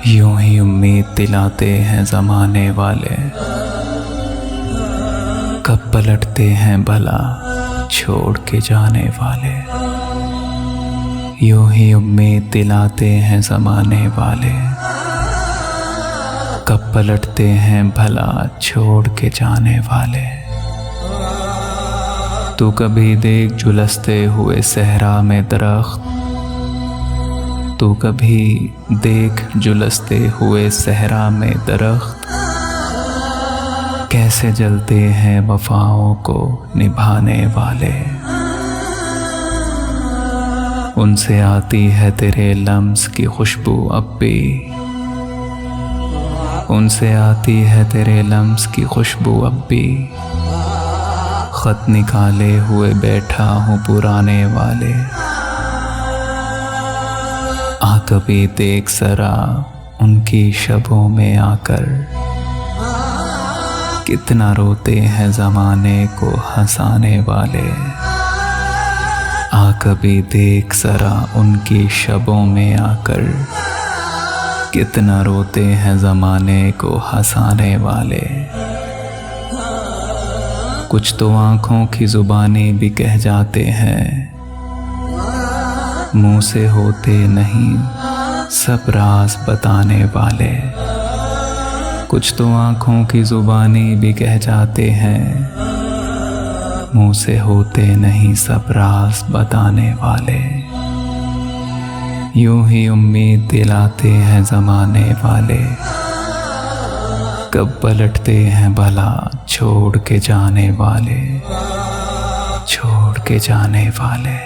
यूं ही उम्मीद दिलाते हैं ज़माने वाले, कब पलटते हैं भला छोड़ के जाने वाले। यूं ही उम्मीद दिलाते हैं ज़माने वाले, कब पलटते हैं भला छोड़ के जाने वाले। तू कभी देख झुलसते हुए सहरा में दरख्त, तू कभी देख झुलसते हुए सहरा में दरख्त, कैसे जलते हैं वफाओं को निभाने वाले। उनसे आती है तेरे लम्स की खुशबू अब भी, उनसे आती है तेरे लम्स की खुशबू अब भी। खत निकाले हुए बैठा हूँ पुराने वाले, आ कभी देख जरा उनकी शबों में आकर, कितना रोते हैं ज़माने को हंसाने वाले। आ कभी देख जरा उनकी शबों में आकर, कितना रोते हैं ज़माने को हंसाने वाले। कुछ तो आँखों की ज़ुबानी भी कह जाते हैं, मुँह से होते नहीं सब राज बताने वाले। कुछ तो आँखों की ज़ुबानी भी कह जाते हैं, मुँह से होते नहीं सब राज बताने वाले। यूं ही उम्मीद दिलाते हैं ज़माने वाले, कब पलटते हैं भला छोड़ के जाने वाले, छोड़ के जाने वाले।